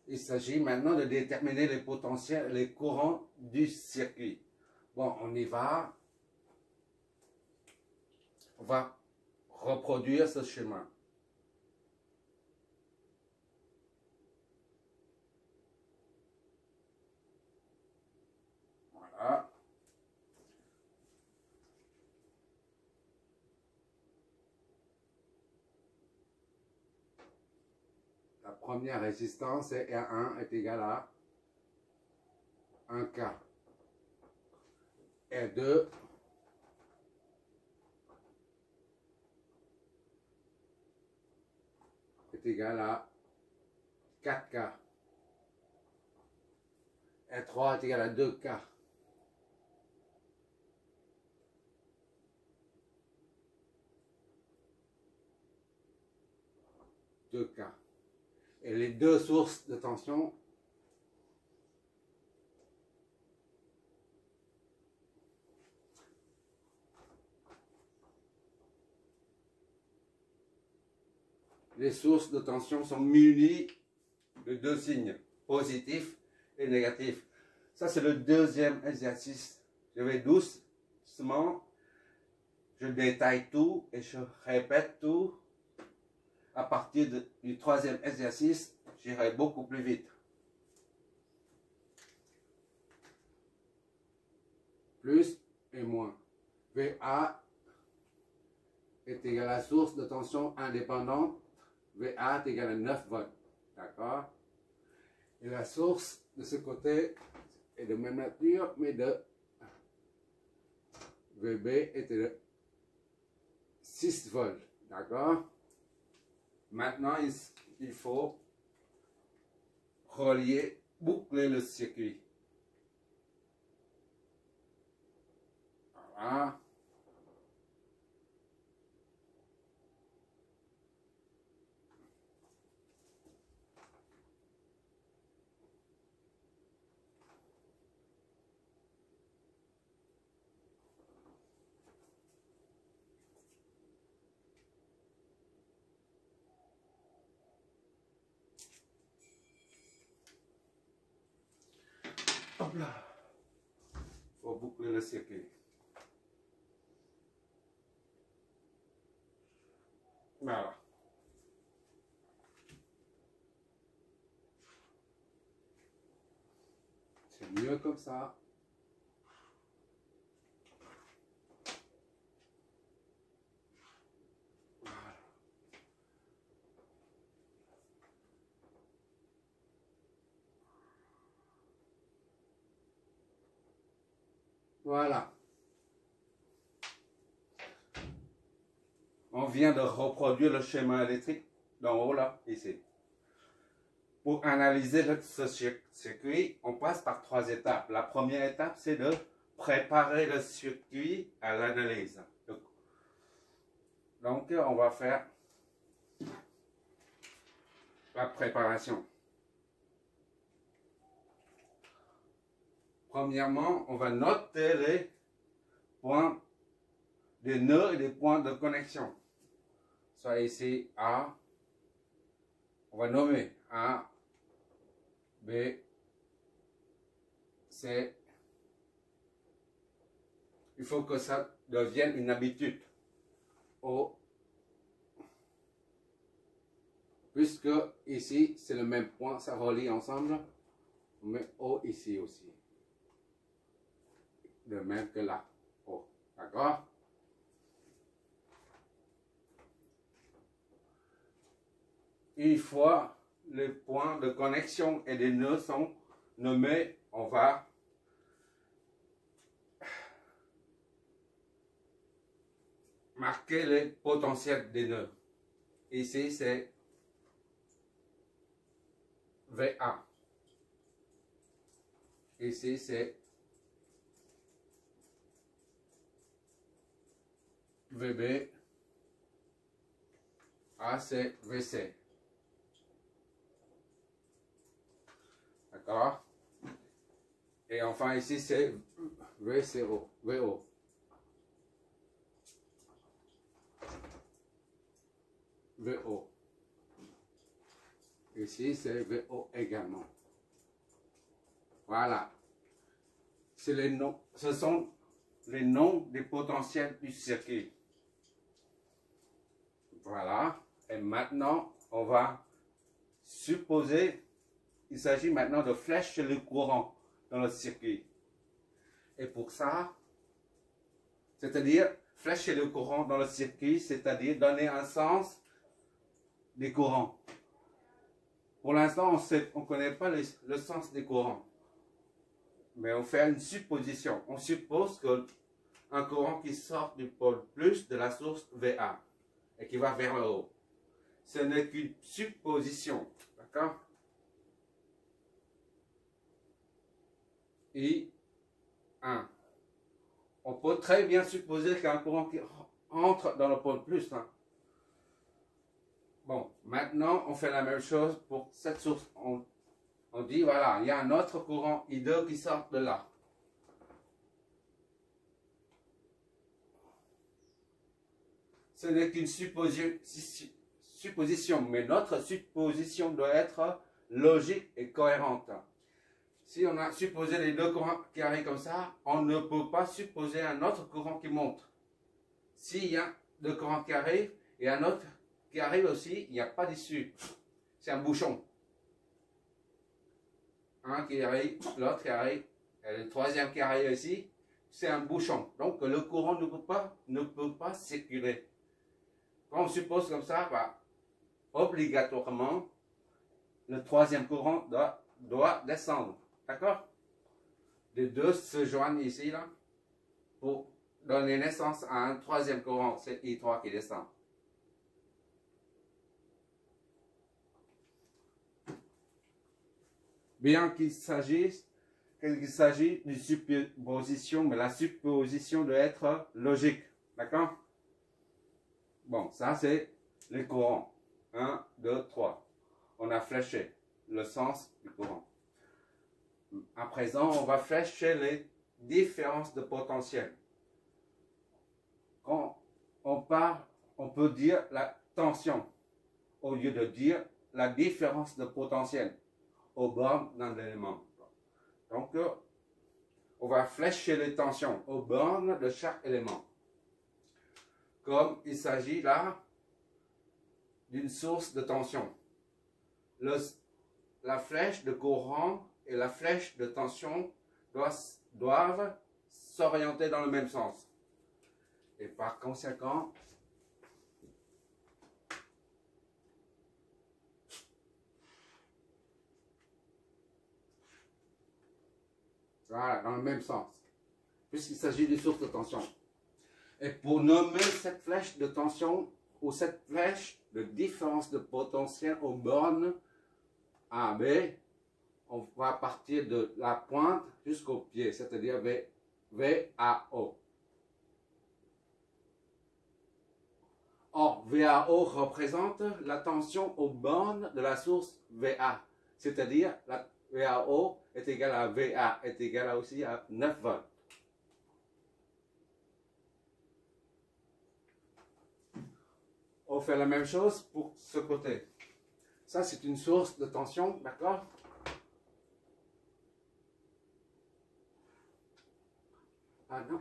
Il s'agit maintenant de déterminer les potentiels, les courants du circuit. Bon, on y va. On va reproduire ce schéma. Voilà. La première résistance est R1 est égal à 1K. R2 est égal à 4K. R3 est égal à 2K. Et les deux sources de tension sont munies de deux signes, positifs et négatifs. Ça, c'est le deuxième exercice. Je vais doucement, je détaille tout et je répète tout. À partir du troisième exercice, j'irai beaucoup plus vite. Plus et moins. VA est égal à la source de tension indépendante. VA est égal à 9 volts. D'accord? Et la source de ce côté est de même nature, mais de VB est de 6 volts. D'accord? Maintenant, il faut relier, boucler le circuit. Voilà. Hop là. Il faut boucler le circuit. Voilà. C'est mieux comme ça. Voilà. On vient de reproduire le schéma électrique d'en haut là, ici. Pour analyser ce circuit, on passe par 3 étapes. La première étape, c'est de préparer le circuit à l'analyse. Donc, on va faire la préparation. Premièrement, on va noter les points des nœuds et des points de connexion. Soit ici A, on va nommer A, B, C. Il faut que ça devienne une habitude. O, puisque ici c'est le même point, ça relie ensemble, on met O ici aussi. De même que là, O. D'accord? Une fois les points de connexion et les nœuds sont nommés, on va marquer les potentiels des nœuds. Ici c'est VA. Ici c'est VB. A c'est VC. D'accord? Et enfin ici c'est VCO, VO. VO. Ici, c'est VO également. Voilà. Ce sont les noms des potentiels du circuit. Voilà. Et maintenant, on va supposer, il s'agit maintenant de flécher le courant dans le circuit. Et pour ça, c'est-à-dire flécher le courant dans le circuit, c'est-à-dire donner un sens des courants. Pour l'instant, on ne connaît pas le sens des courants. Mais on fait une supposition. On suppose qu'un courant qui sort du pôle plus de la source VA et qui va vers le haut. Ce n'est qu'une supposition. D'accord? I1. On peut très bien supposer qu'il y a un courant qui entre dans le pôle plus. Hein. Bon, maintenant, on fait la même chose pour cette source. On dit, voilà, il y a un autre courant I2 qui sort de là. Ce n'est qu'une supposition, mais notre supposition doit être logique et cohérente. Si on a supposé les deux courants qui arrivent comme ça, on ne peut pas supposer un autre courant qui monte. S'il y a deux courants qui arrivent et un autre qui arrive aussi, il n'y a pas d'issue. C'est un bouchon. Un qui arrive, l'autre qui arrive, et le troisième qui arrive ici, c'est un bouchon. Donc le courant ne peut pas circuler. Quand on suppose comme ça, bah, obligatoirement, le troisième courant doit descendre. D'accord? Les deux se joignent ici, là, pour donner naissance à un troisième courant. C'est I3 qui descend. Bien qu'il s'agisse d'une supposition, mais la supposition doit être logique. D'accord? Bon, ça c'est les courants. 1, 2, 3. On a fléché le sens du courant. À présent, on va flécher les différences de potentiel. Quand on parle, on peut dire la tension au lieu de dire la différence de potentiel aux bornes d'un élément. Donc, on va flécher les tensions aux bornes de chaque élément. Comme il s'agit là d'une source de tension. La flèche de courant et la flèche de tension doivent s'orienter dans le même sens. Et par conséquent, voilà, dans le même sens, puisqu'il s'agit d'une source de tension. Et pour nommer cette flèche de tension ou cette flèche de différence de potentiel aux bornes A, B, on va partir de la pointe jusqu'au pied, c'est-à-dire VAO. Or, VAO représente la tension aux bornes de la source VA, c'est-à-dire la VAO est égal à VA, est égal aussi à 9 volts. On fait la même chose pour ce côté. Ça, c'est une source de tension, d'accord? Ah non.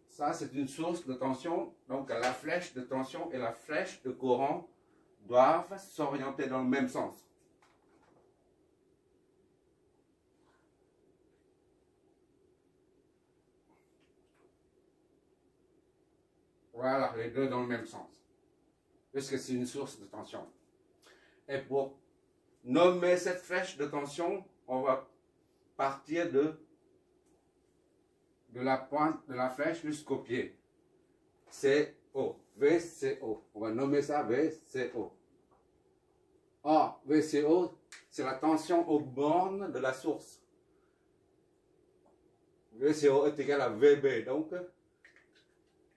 Ça, c'est une source de tension. Donc, la flèche de tension et la flèche de courant doivent s'orienter dans le même sens. Voilà, les deux dans le même sens. Puisque c'est une source de tension. Et pour nommer cette flèche de tension, on va partir de la pointe de la flèche jusqu'au pied. CO, VCO. On va nommer ça VCO. Or, VCO, c'est la tension aux bornes de la source. VCO est égal à VB, donc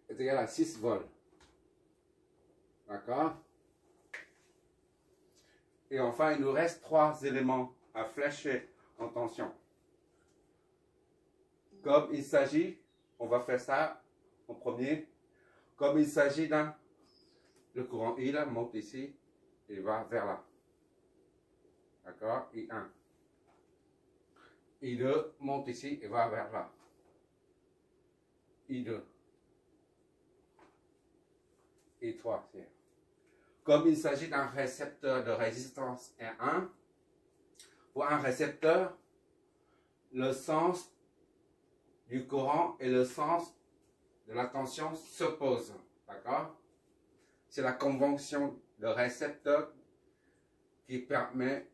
est égal à 6 volts. D'accord? Et enfin, il nous reste 3 éléments à flécher en tension. comme il s'agit, on va faire ça en premier, comme il s'agit d'un, le courant I là, monte ici et va vers là. D'accord? I1. I2 monte ici et va vers là. I2. I3. Comme il s'agit d'un récepteur de résistance R1, pour un récepteur, le sens du courant et le sens de la tension s'opposent. D'accord? C'est la convention de récepteur qui permet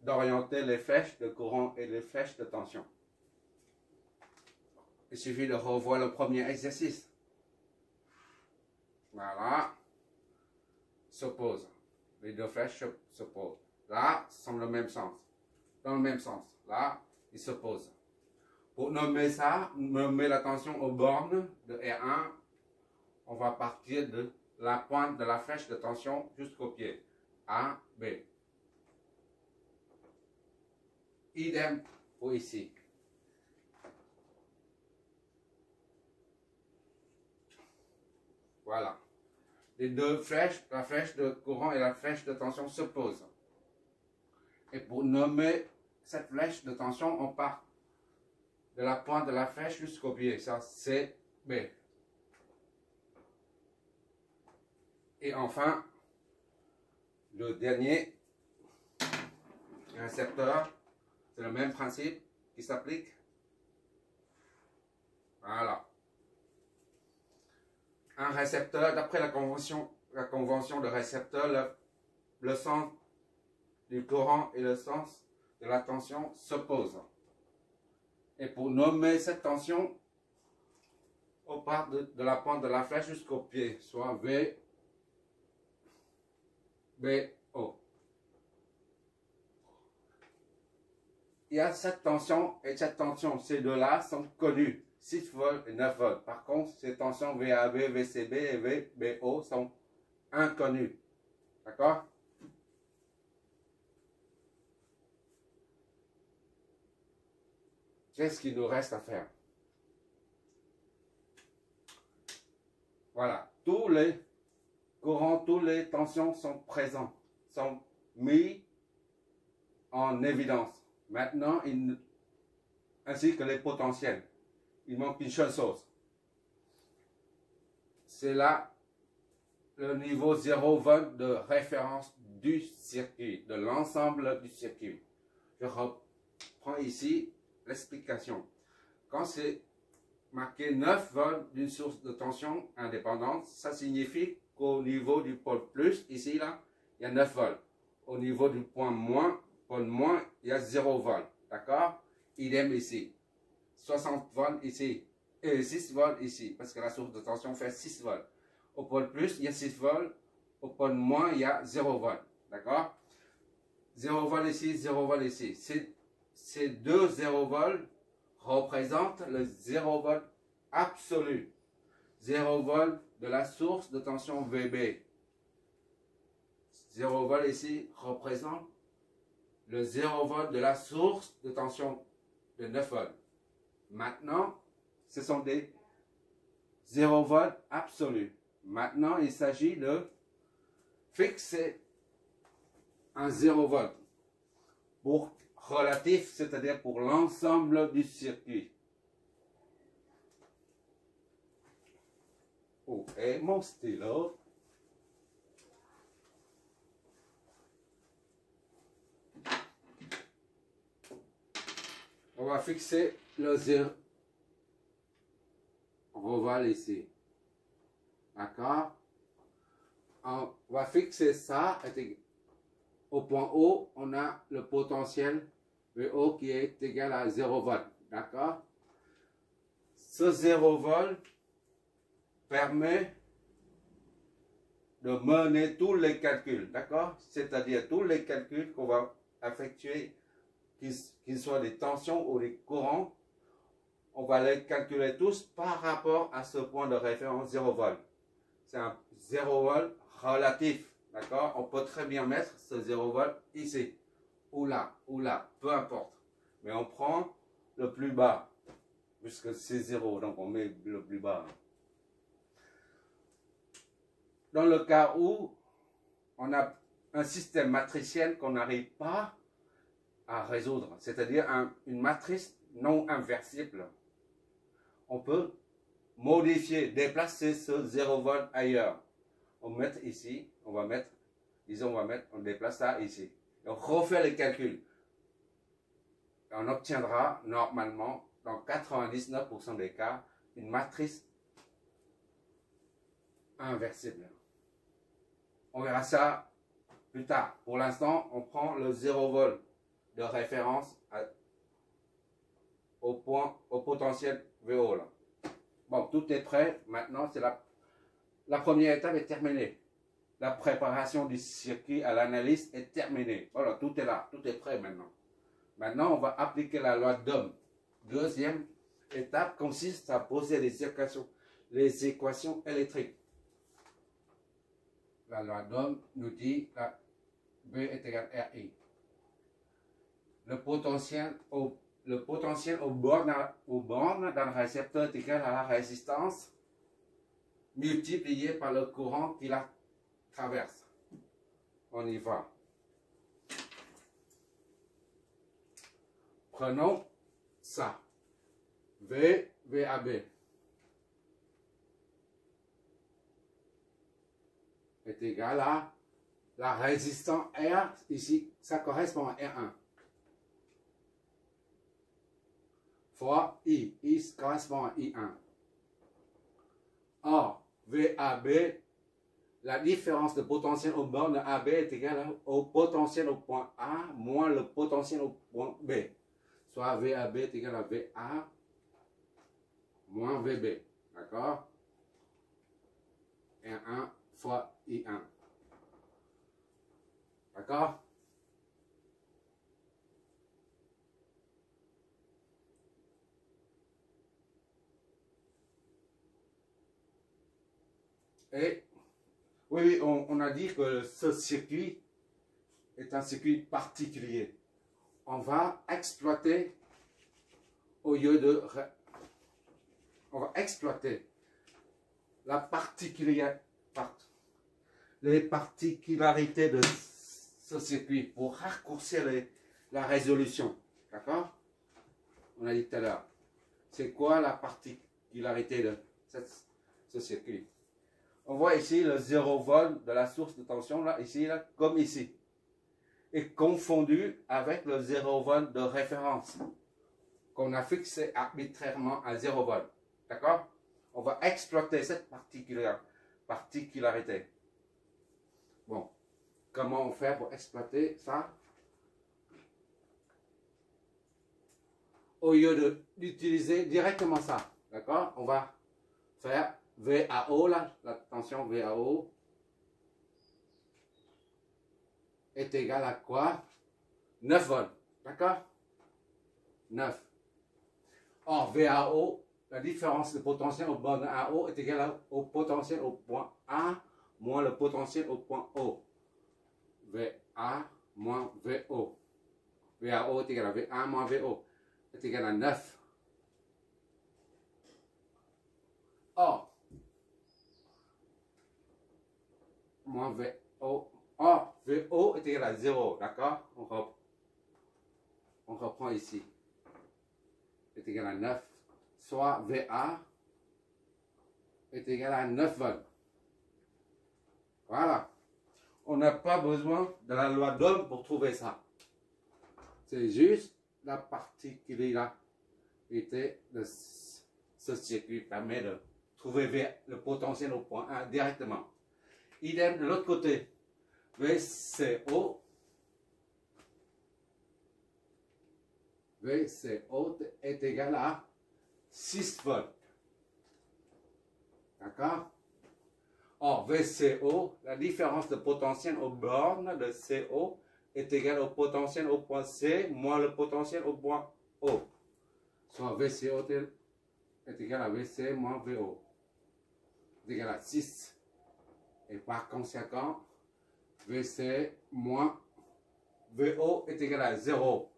d'orienter les flèches de courant et les flèches de tension. Il suffit de revoir le premier exercice. Voilà. S'opposent. Les deux flèches s'opposent. Là, sont le même sens. Dans le même sens. Là, ils s'opposent. Pour nommer ça, nommer la tension aux bornes de R1, on va partir de la pointe de la flèche de tension jusqu'au pied. A, B. Idem pour ici. Voilà. Les deux flèches, la flèche de courant et la flèche de tension s'opposent. Et pour nommer cette flèche de tension, on part de la pointe de la flèche jusqu'au pied. Ça, c'est B. Et enfin, le dernier récepteur, c'est le même principe qui s'applique. Voilà. Un récepteur, d'après la convention de récepteur, le sens du courant et le sens de la tension s'opposent. Et pour nommer cette tension, on part de la pointe de la flèche jusqu'au pied, soit V, B, O. Il y a cette tension et cette tension, ces deux-là sont connus, 6 volts et 9 volts. Par contre, ces tensions VAB, VCB et VBO sont inconnues. D'accord? Qu'est-ce qu'il nous reste à faire? Voilà, tous les courants, toutes les tensions sont présents, sont mis en évidence. Maintenant, ainsi que les potentiels. Il manque une seule chose. C'est là le niveau 0 volt de référence du circuit, de l'ensemble du circuit. Je reprends ici l'explication. Quand c'est marqué 9 volts d'une source de tension indépendante, ça signifie qu'au niveau du pôle plus, ici, là, il y a 9 volts. Au niveau du point moins, pôle moins, il y a 0 volts. D'accord? Idem ici. 60 volts ici. Et 6 volts ici. Parce que la source de tension fait 6 volts. Au pôle plus, il y a 6 volts. Au pôle moins, il y a 0 volts. D'accord? 0 volts ici, 0 volts ici. Ces deux 0 volts représentent le 0 volt absolu. 0 volt de la source de tension VB. 0 volt ici représente le 0 volt de la source de tension de 9 volts. Maintenant, ce sont des 0 volts absolus. Maintenant, il s'agit de fixer un 0 volt pour relatif, c'est-à-dire pour l'ensemble du circuit. Oh, et mon stylo. On va fixer le 0 volt ici. D'accord? On va fixer ça. Au point O, on a le potentiel VO qui est égal à 0 volt. D'accord? Ce 0 volt permet de mener tous les calculs. D'accord? C'est-à-dire tous les calculs qu'on va effectuer, qu'ils soient des tensions ou des courants, on va les calculer tous par rapport à ce point de référence 0 volt. C'est un 0 volt relatif. D'accord? On peut très bien mettre ce 0 volt ici, ou là, peu importe. Mais on prend le plus bas. puisque c'est 0, donc on met le plus bas. Dans le cas où on a un système matriciel qu'on n'arrive pas à résoudre, c'est-à-dire une matrice non inversible, on peut modifier, déplacer ce 0 volt ailleurs. On va mettre ici, on déplace ça ici. Et on refait les calculs. Et on obtiendra normalement, dans 99% des cas, une matrice inversible. On verra ça plus tard. Pour l'instant, on prend le 0 volt de référence au potentiel VO. Là. Bon, tout est prêt. Maintenant, c'est la première étape est terminée. La préparation du circuit à l'analyse est terminée. Voilà, tout est là. Tout est prêt maintenant. Maintenant, on va appliquer la loi d'Ohm. Deuxième étape consiste à poser les équations électriques. La loi d'Ohm nous dit que B est égal à RI. Le potentiel aux bornes d'un récepteur est égal à la résistance multipliée par le courant qui la traverse. On y va. Prenons ça. VAB est égal à la résistance R, ici, ça correspond à R1. Fois I. I correspond à I1. Or, VAB, la différence de potentiel aux bornes AB est égale au potentiel au point A moins le potentiel au point B. Soit VAB est égal à VA moins VB. D'accord? R1 fois I1. D'accord? Et oui, on a dit que ce circuit est un circuit particulier. On va exploiter au lieu de... On va exploiter les particularités de ce circuit pour raccourcir la résolution. D'accord? On a dit tout à l'heure. C'est quoi la particularité de ce circuit? On voit ici le 0 volt de la source de tension, là, ici, là, comme ici, est confondu avec le 0 volt de référence qu'on a fixé arbitrairement à 0 volt. D'accord? On va exploiter cette particularité. Bon, comment on fait pour exploiter ça? Au lieu d'utiliser directement ça, d'accord? On va faire VAO, là, la tension VAO est égale à quoi? 9 volts, d'accord? 9. Or, VAO, la différence de potentiel au borne AO est égale au potentiel au point A moins le potentiel au point O. VA moins VO. VAO est égal à VA moins VO est égal à 9. Or, moins VO. Or, VO est égal à 0, d'accord? On reprend ici. Est égal à 9. Soit VA est égal à 9 volts. Voilà. On n'a pas besoin de la loi d'Ohm pour trouver ça. C'est juste la particularité de ce circuit permet de trouver le potentiel au point 1 directement. Idem de l'autre côté. VCO est égal à 6 volts. D'accord? Or, VCO, la différence de potentiel aux bornes de CO est égale au potentiel au point C moins le potentiel au point O. Soit VCO est égal à VC moins VO. Est égal à 6. Et par conséquent, VC moins VO est égal à 0.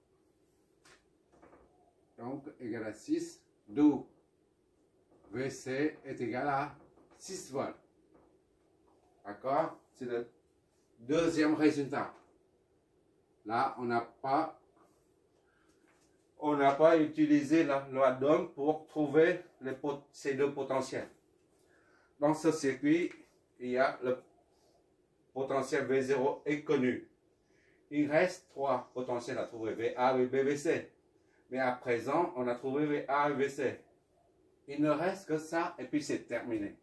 Donc, égal à 6. d'où VC est égal à 6 volts. D'accord? C'est le deuxième résultat. Là, on n'a pas utilisé la loi d'Ohm pour trouver ces deux potentiels. Dans ce circuit, il y a le potentiel V0 est connu. Il reste trois potentiels à trouver, VA, VB, VC. Mais à présent, on a trouvé VA et VC. Il ne reste que ça et puis c'est terminé.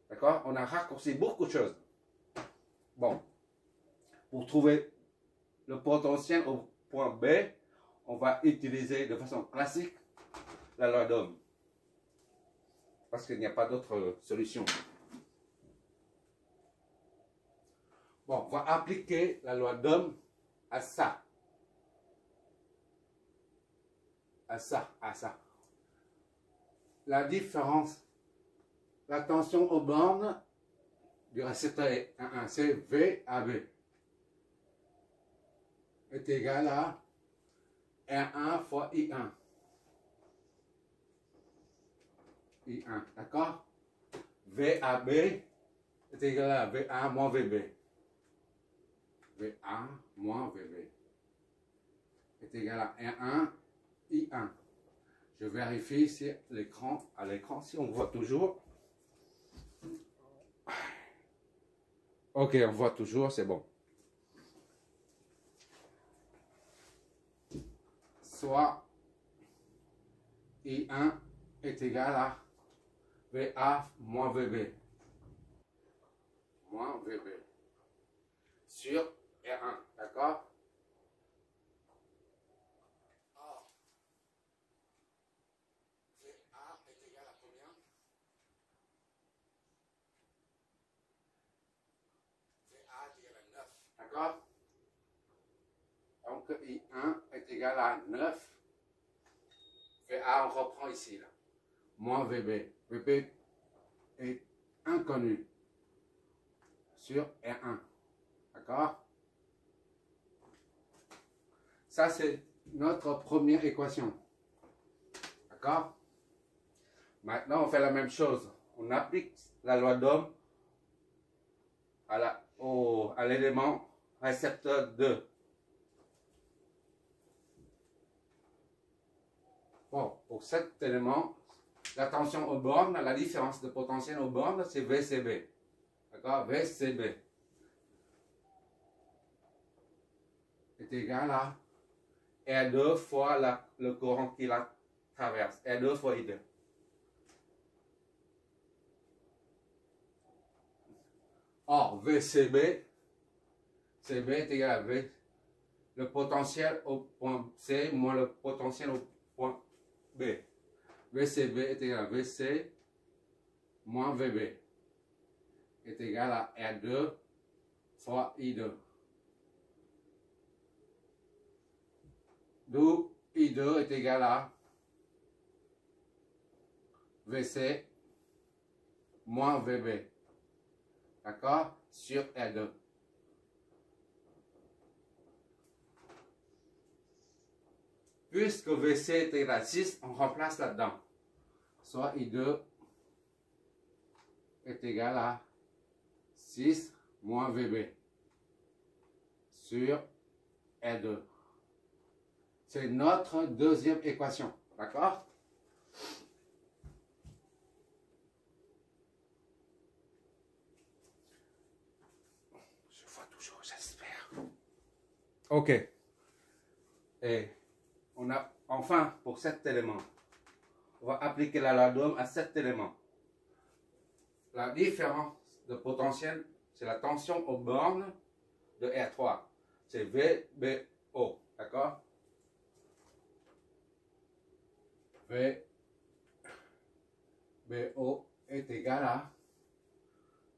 D'accord? On a raccourci beaucoup de choses. Bon. Pour trouver le potentiel au point B, on va utiliser de façon classique la loi d'Ohm. Parce qu'il n'y a pas d'autre solution. Bon, on va appliquer la loi d'Ohm à ça. À ça. La différence, la tension aux bornes du récepteur est 1,1, c'est VAB est égal à R1 fois I1. I1, d'accord? VAB est égal à VA moins VB. VA moins VB est égal à R1 I1. Je vérifie si à l'écran, si on voit toujours. Ok, on voit toujours, c'est bon. Soit I1 est égal à VA moins VB. Moins VB. Sur R1, d'accord? D'accord? Donc I1 est égal à 9. VA, on reprend ici, là. Moins VB. VB est inconnu sur R1. D'accord? Ça, c'est notre première équation. D'accord? Maintenant, on fait la même chose. On applique la loi d'Ohm à l'élément récepteur 2. Bon, pour cet élément, la tension aux bornes, la différence de potentiel aux bornes, c'est VCB. D'accord? VCB est égal à R2 fois le courant qui la traverse. R2 fois I2. Or, VCB, CB est égal à V, le potentiel au point C moins le potentiel au point B. VCB est égal à VC moins VB est égal à R2 fois I2. D'où I2 est égal à VC moins VB. D'accord? Sur R2. Puisque VC est égal à 6, on remplace là-dedans. Soit I2 est égal à 6 moins VB sur R2. C'est notre deuxième équation. D'accord? Je vois toujours, j'espère. Ok. Et on a enfin pour cet élément. On va appliquer la loi d'Ohm à cet élément. La différence de potentiel, c'est la tension aux bornes de R3. C'est VBO. D'accord? VBO est égal à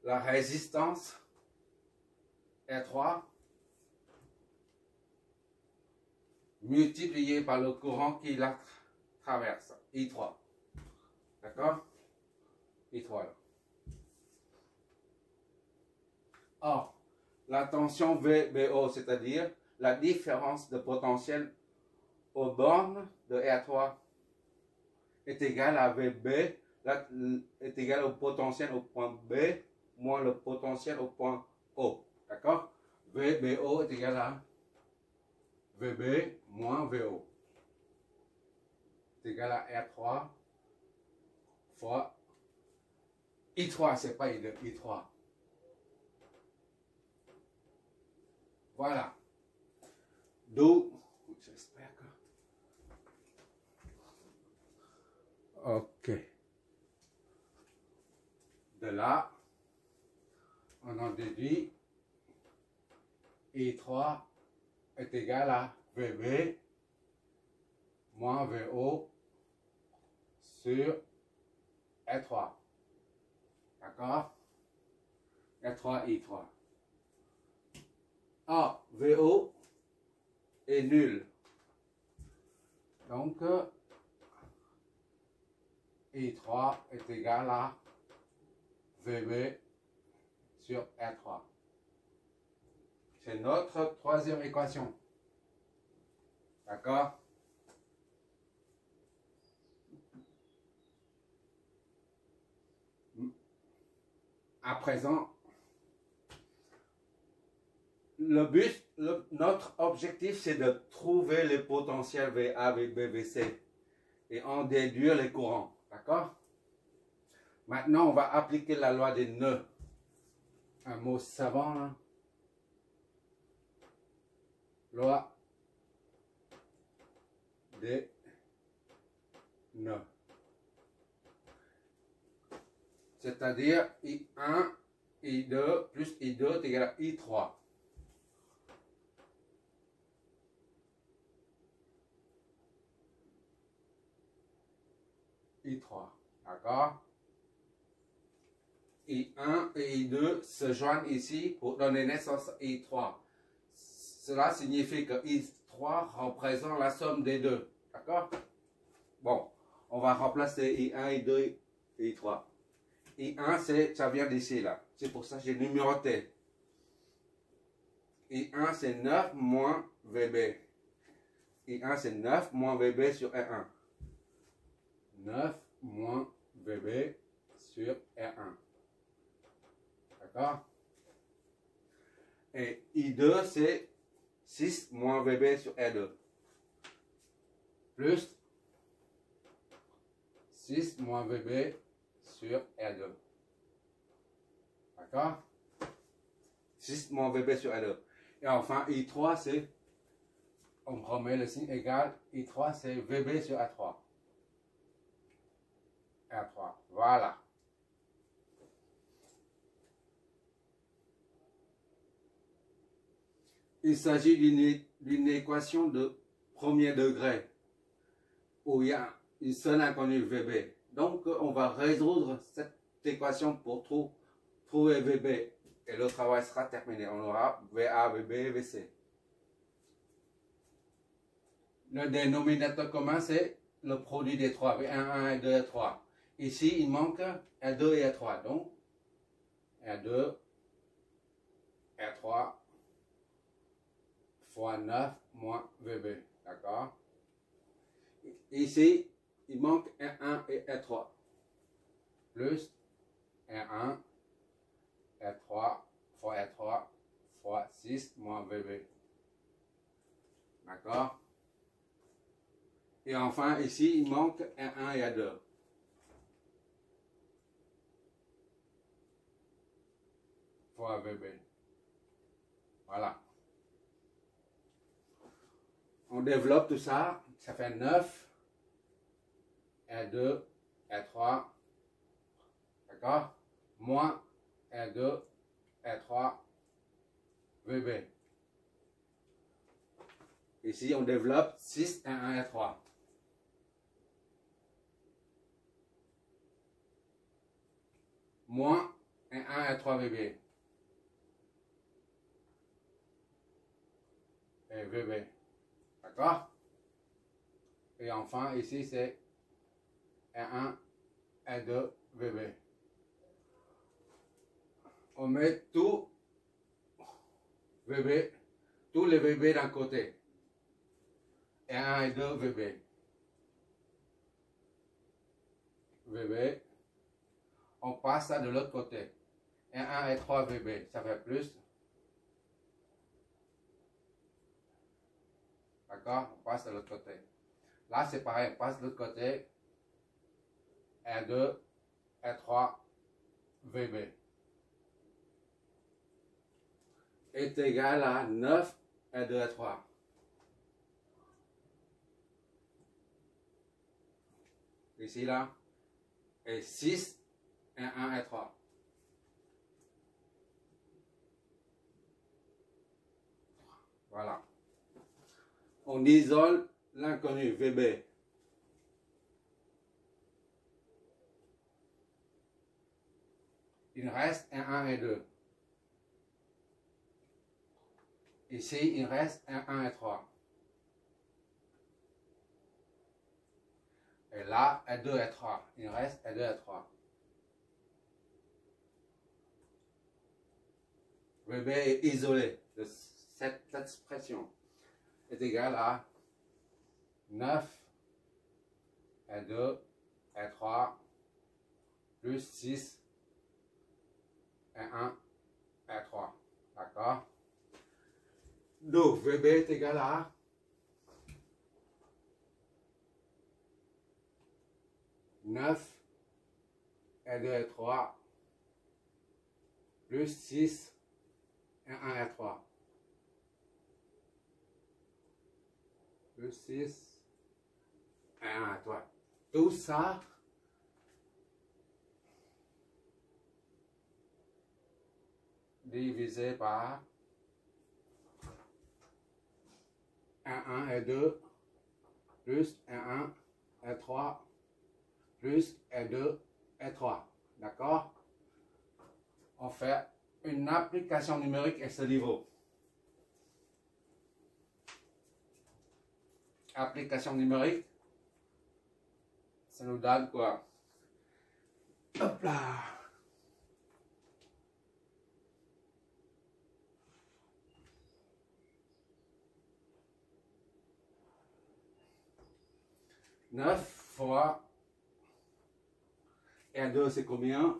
la résistance R3 multiplié par le courant qui la traverse, I3. D'accord? I3 là. Or, la tension VBO, c'est-à-dire la différence de potentiel aux bornes de R3, est égal à VB, là, est égal au potentiel au point B, moins le potentiel au point O. D'accord? VBO est égal à VB moins VO. C'est égal à R3 fois I3, c'est pas I2, I3. Voilà. D'où, j'espère que... Ok. De là, on en déduit I3 est égal à VB moins VO sur R3. D'accord? R3, I3. Ah, VO est nul. Donc, I3 est égal à VB sur R3. C'est notre troisième équation. D'accord? À présent, notre objectif, c'est de trouver les potentiels VA, VB, VC et en déduire les courants. D'accord? Maintenant, on va appliquer la loi des nœuds. Un mot savant, là. Loi des nœuds. C'est-à-dire I1, I2 plus I2 est égal à I3. I3. D'accord? I1 et I2 se joignent ici pour donner naissance à I3. Cela signifie que I3 représente la somme des deux. D'accord? Bon, on va remplacer I1, I2 et I3. I1, ça vient d'ici, là. C'est pour ça que j'ai numéroté. I1, c'est 9 moins VB. I1, c'est 9 moins VB sur R1. 9 moins VB sur R1. D'accord? Et I2, c'est 6 moins VB sur R2. Plus 6 moins VB sur R2. D'accord? 6 moins VB sur R2. Et enfin, I3, c'est, on remet le signe égal, I3, c'est VB sur R3. R3, voilà. Il s'agit d'une équation de premier degré où il y a une seule inconnue VB. Donc, on va résoudre cette équation pour trouver VB et le travail sera terminé. On aura VA, VB, VC. Le dénominateur commun, c'est le produit des trois, V1, 1, R2, R3. Ici, il manque R2 et R3. Donc, R2, R3 fois 9 moins VB. D'accord? Ici, il manque R1 et R3. Plus R1, R3 fois R3 fois 6 moins VB. D'accord? Et enfin, ici, il manque R1 et R2. Fois VB. Voilà. On développe tout ça. Ça fait 9. R2, R3. D'accord? Moins R2, R3, VB. Ici, on développe 6, R1, R3. Moins R1, R3, VB. Et VB. D'accord? Et enfin, ici, c'est R1, R2, VB. On met tout VB, tous les VB d'un côté. R1 et 2 VB. VB. On passe ça de l'autre côté. R1 et 3 VB, ça fait plus. D'accord? On passe de l'autre côté. Là, c'est pareil, on passe de l'autre côté. R2 et 3 VB. Est égal à 9 et 2 et 3. Ici, là, et 6 et 1 et 3. Voilà. On isole l'inconnu VB. Il reste un 1 et 2. Ici, il reste un 1 et 3. Et là, un 2 et 3. Il reste un 2 et 3. VB est isolé de cette expression. Est égal à 9 et 2 et 3 plus 6 et 1 et 3. D'accord? Donc, VB est égal à 9 et 2 et 3 plus 6 et 1 et 3. Plus 6 et 1 et 3. Tout ça divisé par 1 et 2 plus 1 et 3 plus 2 et 3. D'accord? On fait une application numérique à ce niveau. Application numérique, ça nous donne quoi? Hop là! Neuf fois R2 c'est combien?